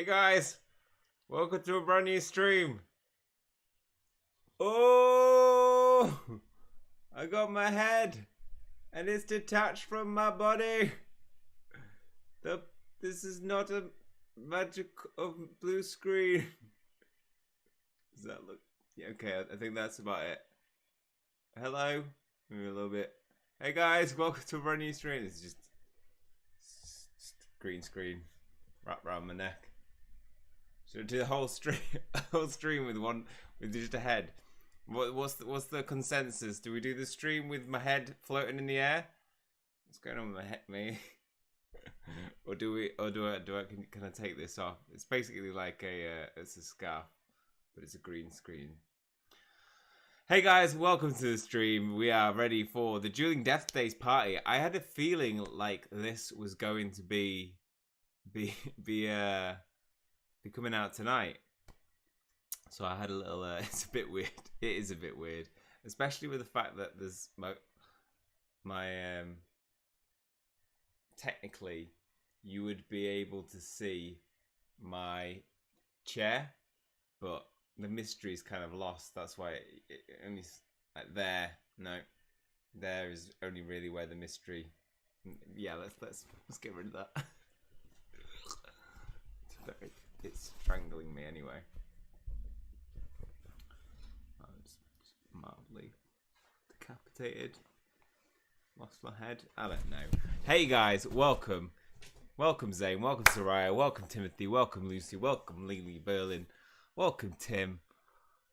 Hey guys, welcome to a brand new stream. Oh, I got my head and it's detached from my body. This is not a magic of blue screen. Does that look? Yeah, okay, I think that's about it. Hello, maybe a little bit. Hey guys, welcome to a brand new stream. It's just green screen wrapped around my neck. So do the whole stream with just a head. What's the consensus? Do we do the stream with my head floating in the air? What's going on with me? Or can I take this off? It's basically like it's a scarf, but it's a green screen. Hey guys, welcome to the stream. We are ready for the Dueling Death Days party. I had a feeling like this was going to be coming out tonight, so I had a little it's a bit weird. It is a bit weird, especially with the fact that there's my technically you would be able to see my chair, but the mystery is kind of lost. That's why it only like there. No, there is only really where the mystery. Yeah, let's get rid of that. It's strangling me anyway. I was mildly decapitated. Lost my head. I don't know. Hey guys, welcome. Welcome Zane. Welcome Soraya. Welcome Timothy. Welcome Lucy. Welcome Lily Berlin. Welcome Tim.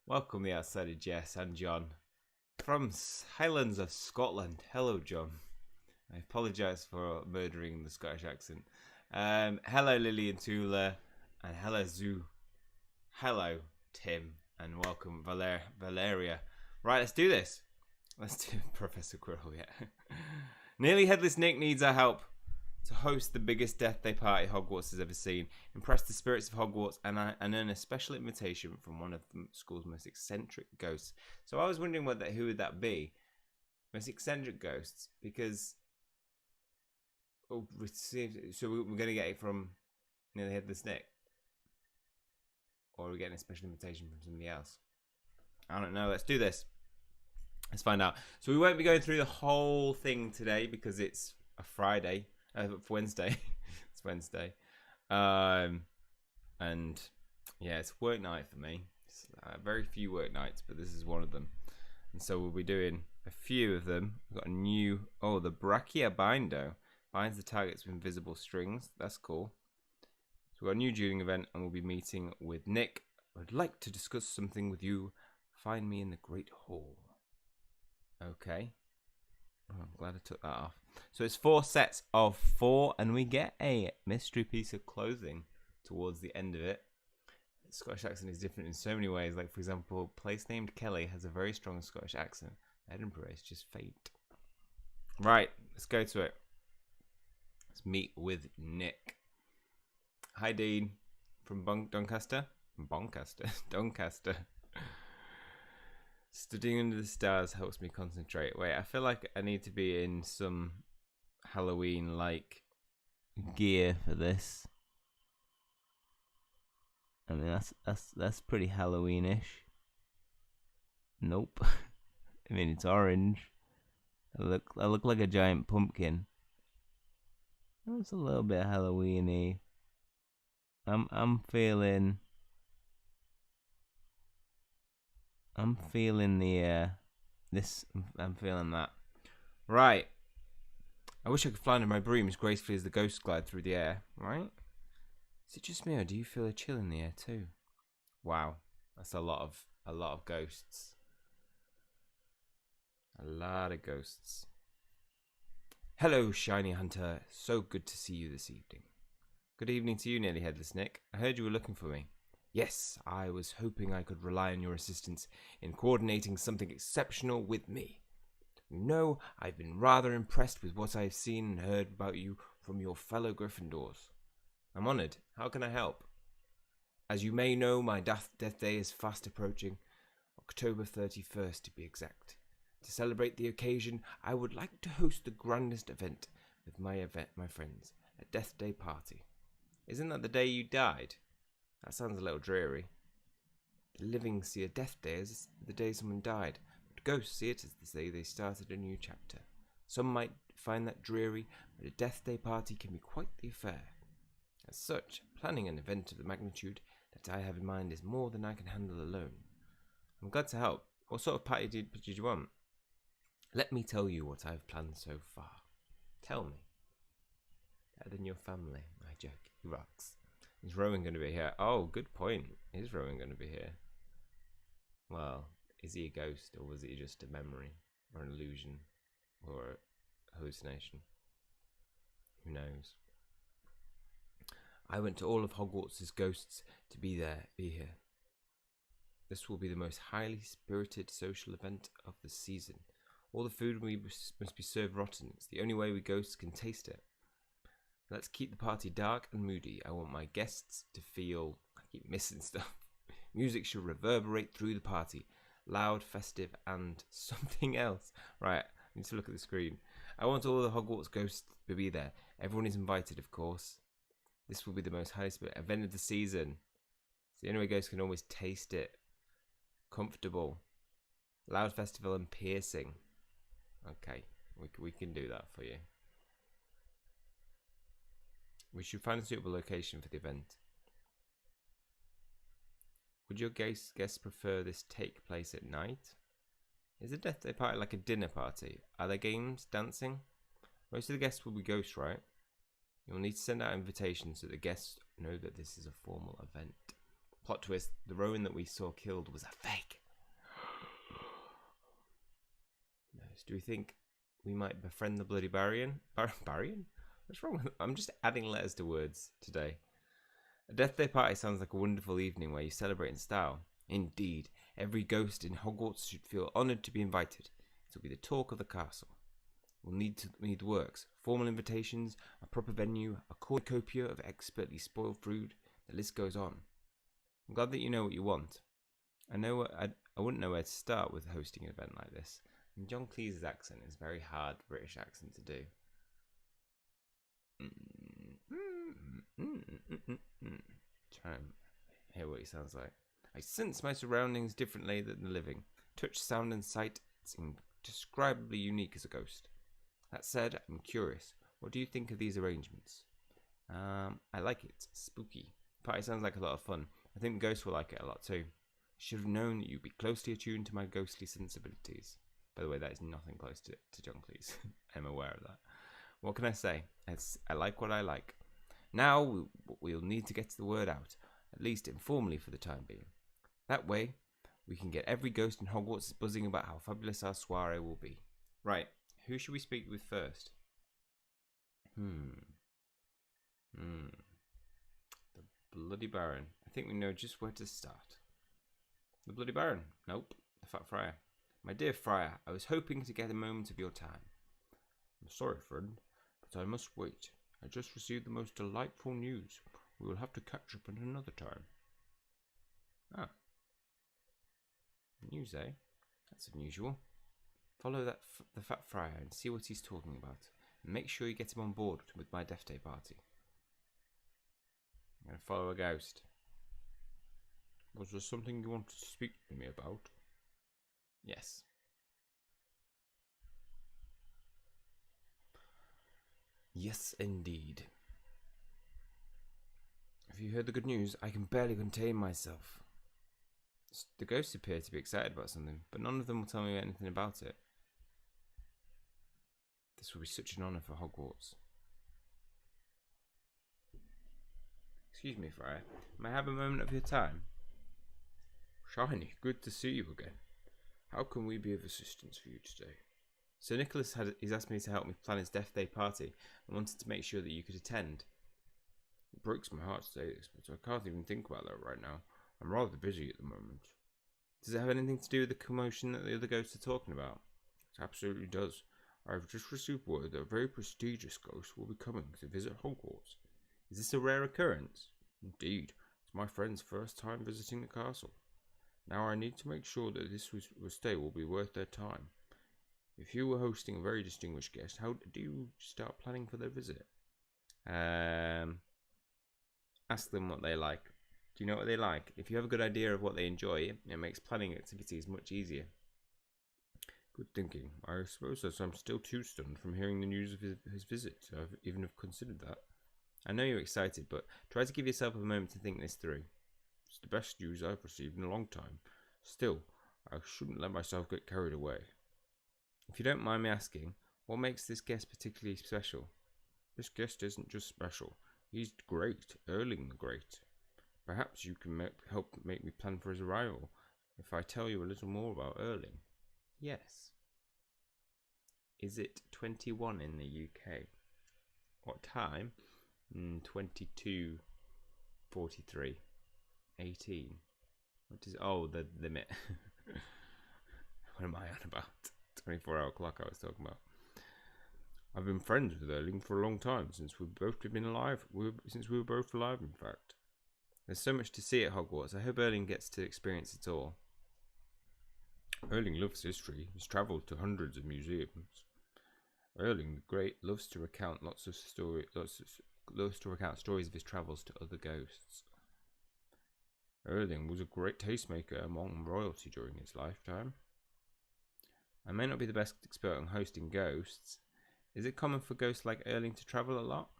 Welcome the outsider Jess and John. From Highlands of Scotland. Hello John. I apologise for murdering the Scottish accent. Hello Lily and Tula. And hello Zoo. Hello Tim. And welcome Valeria. Right, let's do this. Let's do Professor Quirrell, yeah. Nearly Headless Nick needs our help to host the biggest Death Day party Hogwarts has ever seen. Impress the spirits of Hogwarts and earn a special invitation from one of the school's most eccentric ghosts. So I was wondering who would that be? Most eccentric ghosts, because so we're going to get it from Nearly Headless Nick, or are we getting a special invitation from somebody else? I don't know. Let's do this. Let's find out. So we won't be going through the whole thing today because it's a Friday. Wednesday. It's Wednesday. And yeah, it's work night for me. It's, very few work nights, but this is one of them. And so we'll be doing a few of them. We've got a new, the Brachia Bindo. Binds the targets with invisible strings. That's cool. So we've got a new dueling event and we'll be meeting with Nick. I'd like to discuss something with you. Find me in the Great Hall. Okay. Oh, I'm glad I took that off. So it's 4 sets of 4 and we get a mystery piece of clothing towards the end of it. The Scottish accent is different in so many ways. Like, for example, place named Kelly has a very strong Scottish accent. Edinburgh is just faint. Right, let's go to it. Let's meet with Nick. Hi, Dean. From Doncaster? Doncaster. Studying under the stars helps me concentrate. Wait, I feel like I need to be in some Halloween-like gear for this. I mean, that's pretty Halloween-ish. Nope. I mean, it's orange. I look like a giant pumpkin. That's a little bit Halloween-y. I'm feeling the I'm feeling that. Right. I wish I could fly under my broom as gracefully as the ghosts glide through the air. Right? Is it just me, or do you feel a chill in the air too? Wow, that's a lot of ghosts. A lot of ghosts. Hello, shiny hunter. So good to see you this evening. Good evening to you, Nearly Headless Nick. I heard you were looking for me. Yes, I was hoping I could rely on your assistance in coordinating something exceptional with me. You know, I've been rather impressed with what I've seen and heard about you from your fellow Gryffindors. I'm honoured. How can I help? As you may know, my Death Day is fast approaching, October 31st to be exact. To celebrate the occasion, I would like to host the grandest event with my friends, a Death Day party. Isn't that the day you died? That sounds a little dreary. The living see a death day as the day someone died, but ghosts see it as the day they started a new chapter. Some might find that dreary, but a death day party can be quite the affair. As such, planning an event of the magnitude that I have in mind is more than I can handle alone. I'm glad to help. What sort of party did you want? Let me tell you what I've planned so far. Tell me. Better than your family, I joke. He rocks. Is Rowan going to be here? Oh, good point. Is Rowan going to be here? Well, is he a ghost, or was he just a memory, or an illusion, or a hallucination? Who knows? I went to all of Hogwarts' ghosts to be here. This will be the most highly spirited social event of the season. All the food must be served rotten. It's the only way we ghosts can taste it. Let's keep the party dark and moody. I want my guests to feel... I keep missing stuff. Music should reverberate through the party. Loud, festive, and something else. Right, I need to look at the screen. I want all the Hogwarts ghosts to be there. Everyone is invited, of course. This will be the most highly spirited event of the season. It's the only way ghosts can always taste it. Comfortable. Loud, festival, and piercing. Okay, we can do that for you. We should find a suitable location for the event. Would your guests prefer this take place at night? Is a death day party like a dinner party? Are there games, dancing? Most of the guests will be ghosts, right? You'll need to send out invitations so the guests know that this is a formal event. Plot twist, the Rowan that we saw killed was a fake. Do we think we might befriend the bloody Barian? Barian? What's wrong with it? I'm just adding letters to words today. A death day party sounds like a wonderful evening where you celebrate in style. Indeed, every ghost in Hogwarts should feel honoured to be invited. It will be the talk of the castle. We'll need the works, formal invitations, a proper venue, a cornucopia of expertly spoiled food. The list goes on. I'm glad that you know what you want. I wouldn't know where to start with hosting an event like this. And John Cleese's accent is a very hard British accent to do. Try and hear what he sounds like. I sense my surroundings differently than the living. Touch, sound, and sight. It's indescribably unique as a ghost. That said, I'm curious. What do you think of these arrangements? I like it. Spooky. Party sounds like a lot of fun. I think the ghosts will like it a lot too. I should have known that you'd be closely attuned to my ghostly sensibilities. By the way, that is nothing close to John Cleese. I'm aware of that. What can I say? I like what I like. Now we'll need to get the word out, at least informally for the time being. That way, we can get every ghost in Hogwarts buzzing about how fabulous our soiree will be. Right, who should we speak with first? The Bloody Baron. I think we know just where to start. The Bloody Baron. Nope. The Fat Friar. My dear Friar, I was hoping to get a moment of your time. I'm sorry, friend, but I must wait. I just received the most delightful news. We will have to catch up at another time. Ah. News, eh? That's unusual. Follow the Fat Friar and see what he's talking about. And make sure you get him on board with my Death Day party. I'm going to follow a ghost. Was there something you wanted to speak to me about? Yes. Yes, indeed. Have you heard the good news? I can barely contain myself. The ghosts appear to be excited about something, but none of them will tell me anything about it. This will be such an honour for Hogwarts. Excuse me, Friar. May I have a moment of your time? Shiny, good to see you again. How can we be of assistance for you today? Sir Nicholas he's asked me to help me plan his Death Day party and wanted to make sure that you could attend. It breaks my heart to say this, but I can't even think about that right now. I'm rather busy at the moment. Does it have anything to do with the commotion that the other ghosts are talking about? It absolutely does. I've just received word that a very prestigious ghost will be coming to visit Hogwarts. Is this a rare occurrence? Indeed. It's my friend's first time visiting the castle. Now I need to make sure that this stay will be worth their time. If you were hosting a very distinguished guest, how do you start planning for their visit? Ask them what they like. Do you know what they like? If you have a good idea of what they enjoy, it makes planning activities much easier. Good thinking. I suppose that I'm still too stunned from hearing the news of his visit to even have considered that. I know you're excited, but try to give yourself a moment to think this through. It's the best news I've received in a long time. Still, I shouldn't let myself get carried away. If you don't mind me asking, what makes this guest particularly special? This guest isn't just special. He's great, Erling the Great. Perhaps you can help make me plan for his arrival if I tell you a little more about Erling. Yes. Is it 21 in the UK? What time? 22:43. 18. What is... Oh, the limit. What am I on about? 24-hour clock I was talking about. I've been friends with Erling for a long time, since we've both been alive. Since we were both alive, in fact. There's so much to see at Hogwarts. I hope Erling gets to experience it all. Erling loves history. He's travelled to hundreds of museums. Erling the Great loves to recount stories of his travels to other ghosts. Erling was a great tastemaker among royalty during his lifetime. I may not be the best expert on hosting ghosts. Is it common for ghosts like Erling to travel a lot?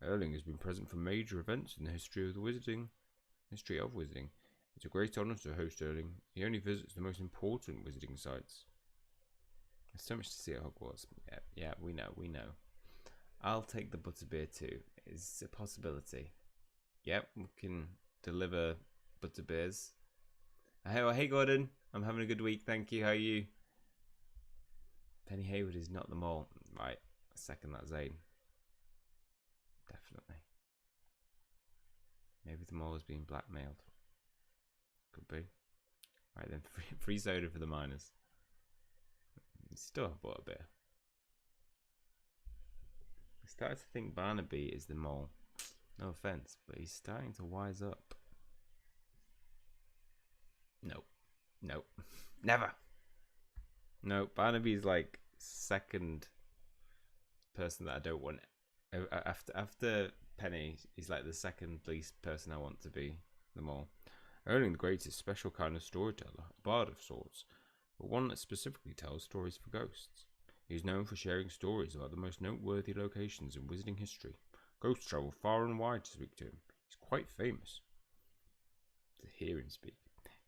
Erling has been present for major events in the history of wizarding. It's a great honour to host Erling. He only visits the most important wizarding sites. There's so much to see at Hogwarts. Yeah, we know. I'll take the butterbeer too. It's a possibility. Yep, we can deliver butterbeers. Hey Gordon, I'm having a good week, thank you. How are you? Penny Hayward is not the mole. Right, I second that, Zane. Definitely. Maybe the mole is being blackmailed. Could be. Right then, free soda for the miners. Still have bought a beer. I started to think Barnaby is the mole. No offense, but he's starting to wise up. Nope. Never. No, Barnaby's like second person that I don't want. After Penny, he's like the second least person I want to be the mole. Erling the Great is a special kind of storyteller, a bard of sorts, but one that specifically tells stories for ghosts. He is known for sharing stories about the most noteworthy locations in wizarding history. Ghosts travel far and wide to speak to him. He's quite famous. To hear him speak.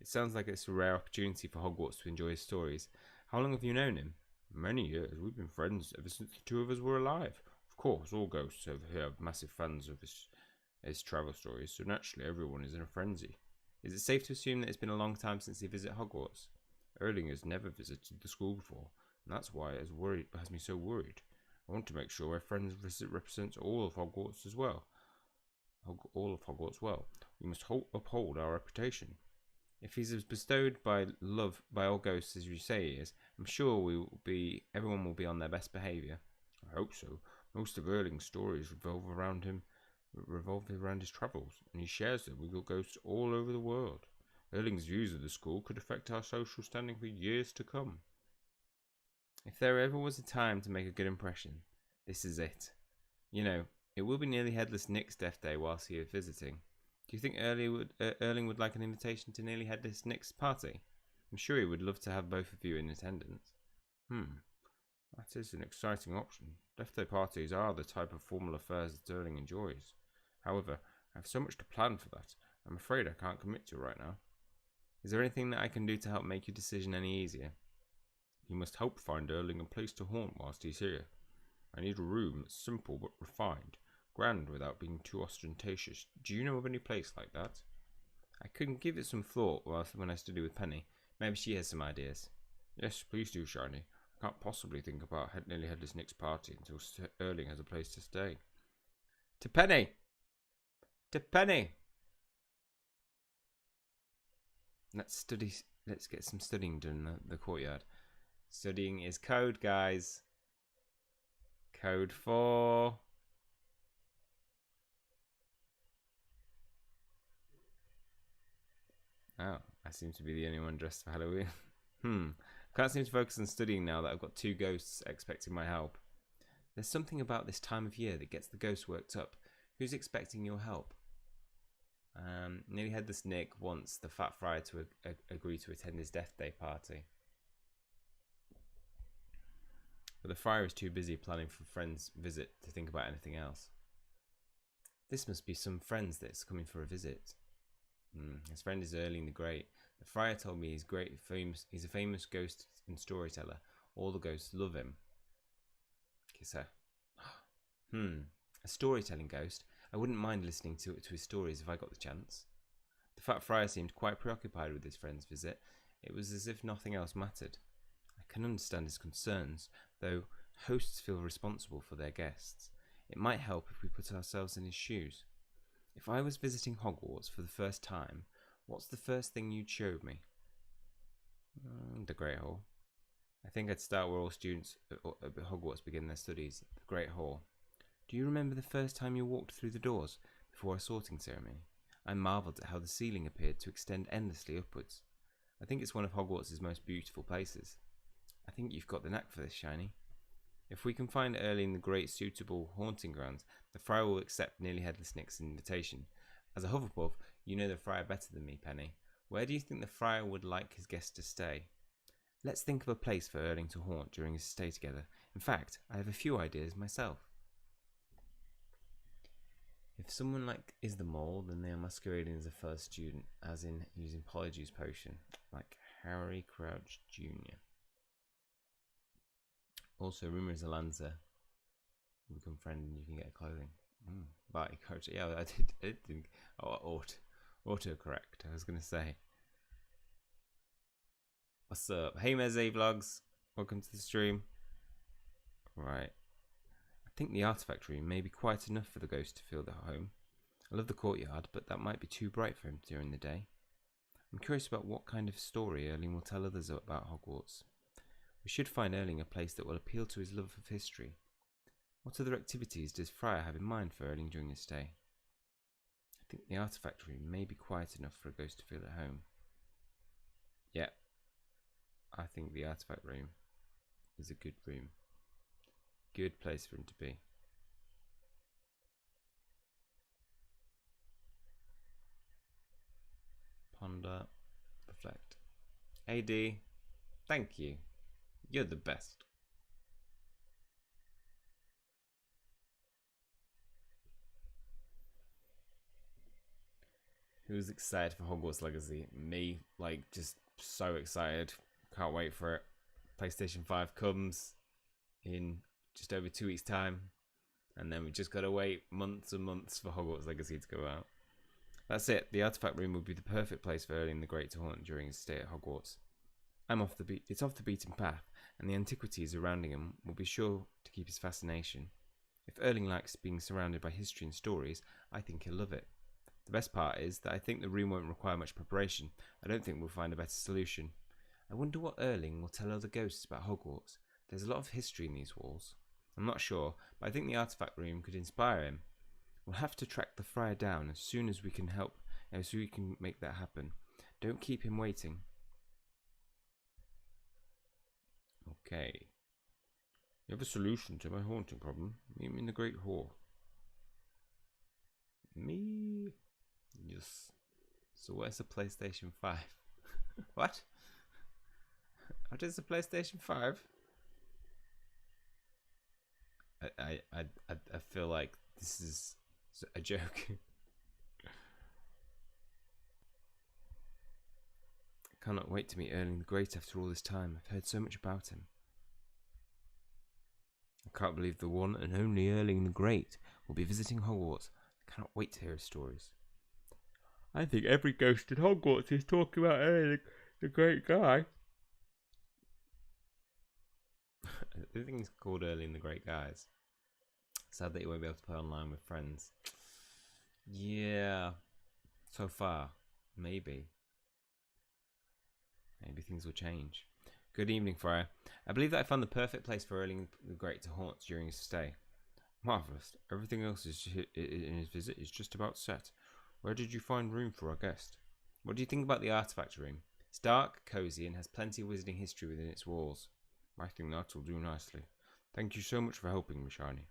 It sounds like it's a rare opportunity for Hogwarts to enjoy his stories. How long have you known him? Many years. We've been friends ever since the two of us were alive. Of course, all ghosts over here are massive fans of his travel stories, so naturally everyone is in a frenzy. Is it safe to assume that it's been a long time since he visited Hogwarts? Erling has never visited the school before, and that's why it has me so worried. I want to make sure my friend's visit represents all of Hogwarts as well. We must uphold our reputation. If he's as bestowed by love by all ghosts as you say he is, I'm sure everyone will be on their best behaviour. I hope so. Most of Erling's stories revolve around his travels, and he shares them with ghosts all over the world. Erling's views of the school could affect our social standing for years to come. If there ever was a time to make a good impression, this is it. You know, it will be Nearly Headless Nick's death day whilst he is visiting. Do you think Erling would like an invitation to Nearly Headless Nick's party? I'm sure he would love to have both of you in attendance. That is an exciting option. Death day parties are the type of formal affairs that Erling enjoys. However, I have so much to plan for that. I'm afraid I can't commit to it right now. Is there anything that I can do to help make your decision any easier? You must help find Erling a place to haunt whilst he's here. I need a room that's simple but refined, grand without being too ostentatious. Do you know of any place like that? I couldn't give it some thought when I studied with Penny. Maybe she has some ideas. Yes, please do, Shiny. I can't possibly think about Nearly Headless Nick's party until Erling has a place to stay. To Penny! To Penny! Let's get some studying done in the courtyard. Studying is code, guys. Code 4. Oh, I seem to be the only one dressed for Halloween. Can't seem to focus on studying now that I've got 2 ghosts expecting my help. There's something about this time of year that gets the ghosts worked up. Who's expecting your help? Nearly Headless Nick wants the Fat Friar to agree to attend his Death Day party. But the friar is too busy planning for friend's visit to think about anything else. This must be some friends that's coming for a visit. His friend is Earl the Great. The friar told me he's a famous ghost and storyteller. All the ghosts love him. Kiss her. A storytelling ghost. I wouldn't mind listening to his stories if I got the chance. The fat friar seemed quite preoccupied with his friend's visit. It was as if nothing else mattered. I can understand his concerns, though hosts feel responsible for their guests. It might help if we put ourselves in his shoes. If I was visiting Hogwarts for the first time, what's the first thing you'd show me? The Great Hall. I think I'd start where all students at Hogwarts begin their studies, the Great Hall. Do you remember the first time you walked through the doors before a sorting ceremony? I marvelled at how the ceiling appeared to extend endlessly upwards. I think it's one of Hogwarts' most beautiful places. I think you've got the knack for this, Shiny. If we can find Earl the Great suitable haunting grounds, the friar will accept Nearly Headless Nick's invitation. As a Hufflepuff, you know the friar better than me, Penny. Where do you think the friar would like his guests to stay? Let's think of a place for Erling to haunt during his stay together. In fact, I have a few ideas myself. If someone is the mole, then they are masquerading as a first student, as in using Polyjuice Potion, like Harry Crouch Jr. Also, Rumour is a Lancer. You become friend and you can get clothing. Barty Crouch. Yeah, I did think. Oh, autocorrect. I was going to say. What's up? Hey, Meze Vlogs. Welcome to the stream. Right. I think the artifact room may be quite enough for the ghost to feel at home. I love the courtyard, but that might be too bright for him during the day. I'm curious about what kind of story Erling will tell others about Hogwarts. We should find Erling a place that will appeal to his love of history. What other activities does Friar have in mind for Erling during his stay? I think the artifact room may be quiet enough for a ghost to feel at home. Yeah, I think the artifact room is a good room. Good place for him to be. Ponder, reflect. AD, thank you. You're the best. Who's excited for Hogwarts Legacy? Me, just so excited. Can't wait for it. PlayStation 5 comes in just over 2 weeks' time, and then we just gotta wait months and months for Hogwarts Legacy to go out. That's it. The artifact room would be the perfect place for Erling the Great to haunt during his stay at Hogwarts. It's off the beaten path, and the antiquities surrounding him will be sure to keep his fascination. If Erling likes being surrounded by history and stories, I think he'll love it. The best part is that I think the room won't require much preparation. I don't think we'll find a better solution. I wonder what Erling will tell other ghosts about Hogwarts. There's a lot of history in these walls. I'm not sure, but I think the artifact room could inspire him. We'll have to track the friar down as soon as we can make that happen. Don't keep him waiting. Okay. You have a solution to my haunting problem. Meet me in the Great Hall. Me? Yes. So where's the PlayStation 5? What? What is the PlayStation 5? I feel like this is a joke. I cannot wait to meet Erling the Great after all this time. I've heard so much about him. I can't believe the one and only Erling the Great will be visiting Hogwarts. I cannot wait to hear his stories. I think every ghost in Hogwarts is talking about Erling the Great guy. I think he's called Erling the Great Guys. Sad that he won't be able to play online with friends. Yeah. So far. Maybe. Maybe things will change. Good evening, Friar. I believe that I found the perfect place for Erling the Great to haunt during his stay. Marvellous. Everything else in his visit is just about set. Where did you find room for our guest? What do you think about the artifact room? It's dark, cosy, and has plenty of wizarding history within its walls. I think that will do nicely. Thank you so much for helping me, Shiny.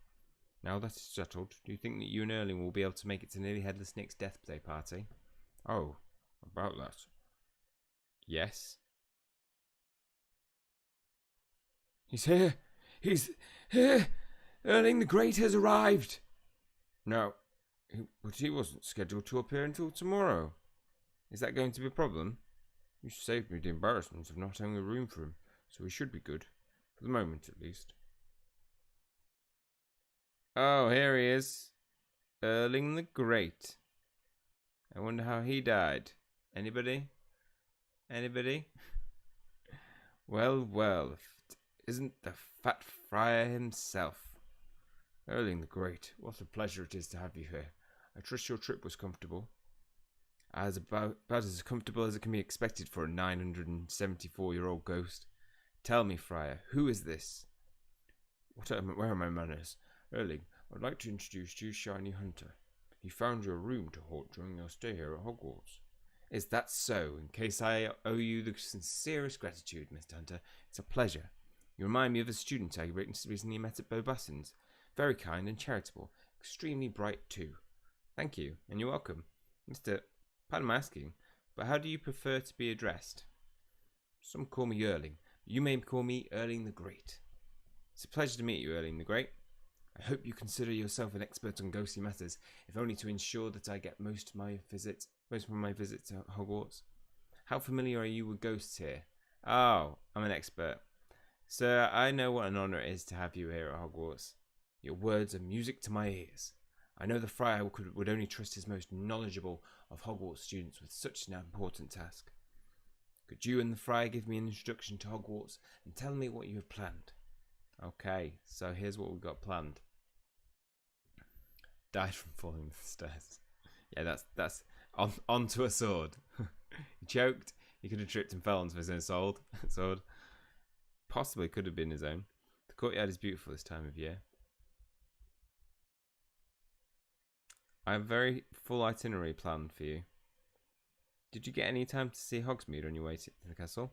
Now that it's settled, do you think that you and Erling will be able to make it to Nearly Headless Nick's Death Day party? Oh, about that. Yes? He's here! He's here! Erling the Great has arrived! No, but he wasn't scheduled to appear until tomorrow. Is that going to be a problem? You saved me the embarrassment of not having a room for him, so he should be good. For the moment, at least. Oh, here he is. Erling the Great. I wonder how he died. Anybody? Anybody? Well, well, if it isn't the fat friar himself. Erling the Great, what a pleasure it is to have you here. I trust your trip was comfortable. About as comfortable as it can be expected for a 974-year-old ghost. Tell me, friar, who is this? Where are my manners? Erling, I'd like to introduce you to Goshinyhunting. He found your room to haunt during your stay here at Hogwarts. Is that so? In case I owe you the sincerest gratitude, Mr. Hunter. It's a pleasure. You remind me of a student I recently met at Beaubassins. Very kind and charitable. Extremely bright, too. Thank you, and you're welcome. Pardon my asking, but how do you prefer to be addressed? Some call me Erling. You may call me Erling the Great. It's a pleasure to meet you, Erling the Great. I hope you consider yourself an expert on ghostly matters, if only to ensure that I get most from my visit to Hogwarts. How familiar are you with ghosts here? Oh, I'm an expert. Sir, I know what an honour it is to have you here at Hogwarts. Your words are music to my ears. I know the friar would only trust his most knowledgeable of Hogwarts students with such an important task. Could you and the friar give me an introduction to Hogwarts and tell me what you have planned? Okay, so here's what we've got planned. Died from falling the stairs. Yeah, that's onto a sword. He choked. He could have tripped and fell onto his own sword. Possibly could have been his own. The courtyard is beautiful this time of year. I have a very full itinerary planned for you. Did you get any time to see Hogsmeade on your way to the castle?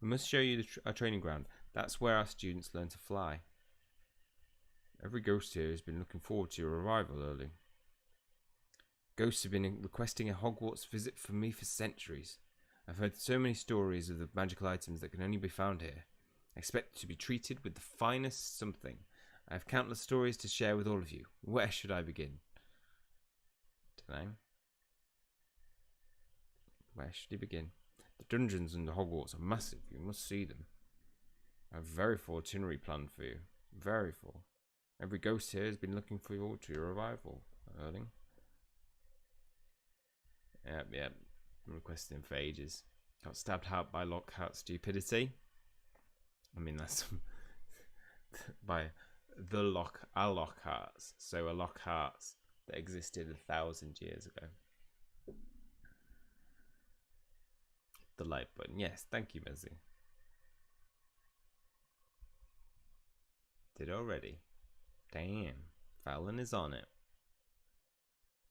We must show you our training ground. That's where our students learn to fly. Every ghost here has been looking forward to your arrival, Erling. Ghosts have been requesting a Hogwarts visit from me for centuries. I've heard so many stories of the magical items that can only be found here. I expect to be treated with the finest something. I have countless stories to share with all of you. Where should I begin? Dunno. Where should he begin? The dungeons in the Hogwarts are massive. You must see them. I have a very full itinerary planned for you. Very full. Every ghost here has been looking forward to your arrival, Erling. Yep. Been requesting for ages. Got stabbed out by Lockhart's stupidity. I mean, that's by the Lockharts. So a Lockharts that existed 1,000 years ago. The like button. Yes, thank you, Mezzy. Did already. Damn. Fallon is on it.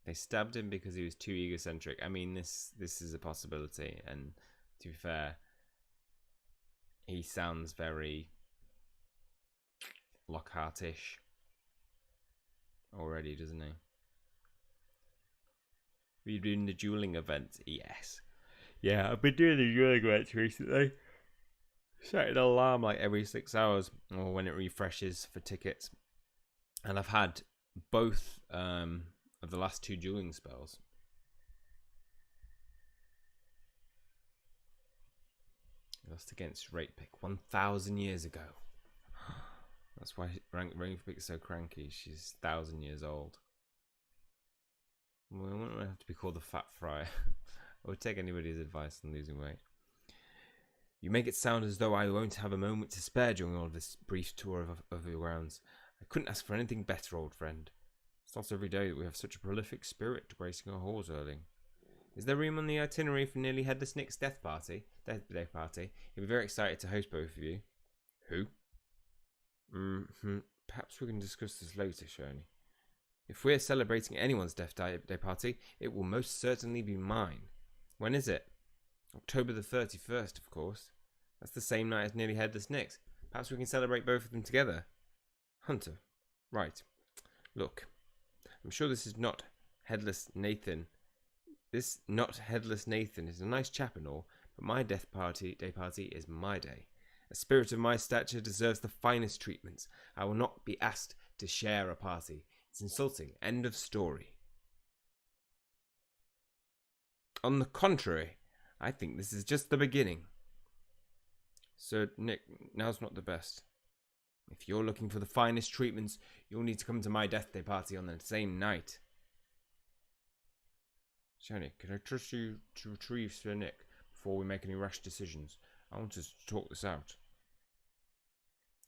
They stabbed him because he was too egocentric. I mean, this is a possibility, and to be fair, he sounds very Lockhart-ish already, doesn't he? We've been doing the dueling event, yes. Yeah, I've been doing the dueling events recently. Setting an alarm like every 6 hours, or when it refreshes for tickets. And I've had both of the last 2 dueling spells. Lost against Ratepick 1,000 years ago. That's why Ratepick's so cranky. She's 1,000 years old. Well, I wouldn't have to be called the Fat Friar. I would take anybody's advice on losing weight. You make it sound as though I won't have a moment to spare during all of this brief tour of your grounds. I couldn't ask for anything better, old friend. It's not every day that we have such a prolific spirit gracing our halls, Erling. Is there room on the itinerary for Nearly Headless Nick's death party? Death party. He'd be very excited to host both of you. Who? Perhaps we can discuss this later, Shoni. If we're celebrating anyone's death day party, it will most certainly be mine. When is it? October the 31st, of course. That's the same night as Nearly Headless Nick's. Perhaps we can celebrate both of them together. Hunter. Right. Look. I'm sure this is not Headless Nathan This not headless Nathan is a nice chap and all, but my day party is my day. A spirit of my stature deserves the finest treatments. I will not be asked to share a party. It's insulting. End of story. On the contrary, I think this is just the beginning. Sir Nick, now's not the best. If you're looking for the finest treatments, you'll need to come to my death day party on the same night. Sir Nick, can I trust you to retrieve Sir Nick before we make any rash decisions? I want us to talk this out.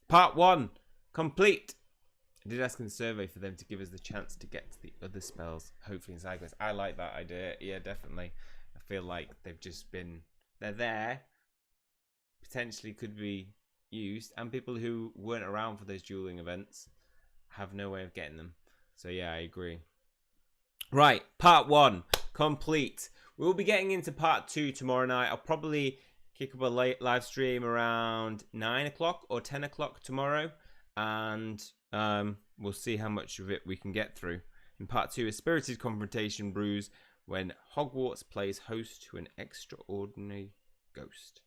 Part 1 complete. I did ask in the survey for them to give us the chance to get to the other spells, hopefully in SIDEQUEST. I like that idea. Yeah, definitely. I feel like they've just been... They're there. Potentially could be used. And people who weren't around for those dueling events have no way of getting them. So yeah, I agree. Right, part 1 complete. We'll be getting into part 2 tomorrow night. I'll probably kick up a late live stream around 9 o'clock or 10 o'clock tomorrow. And we'll see how much of it we can get through. In part 2, a spirited confrontation brews when Hogwarts plays host to an extraordinary ghost.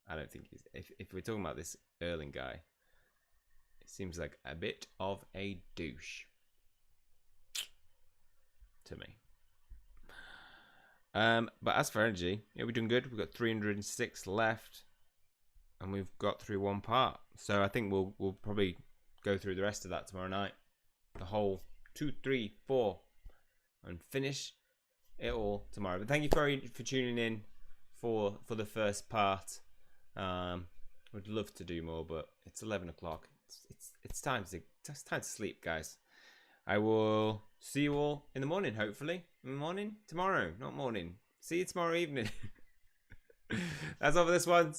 I don't think he's... If we're talking about this Erling guy, it seems like a bit of a douche. To me. But as for energy, yeah, we're doing good. We've got 306 left. And we've got through one part. So I think we'll probably go through the rest of that tomorrow night. The whole 2, 3, 4. And finish it all tomorrow. But thank you for tuning in for the first part. Would love to do more, but it's 11 o'clock. It's time to sleep, guys. I will see you all in the morning, hopefully. In the morning? Tomorrow, not morning. See you tomorrow evening. That's all for this one. See you.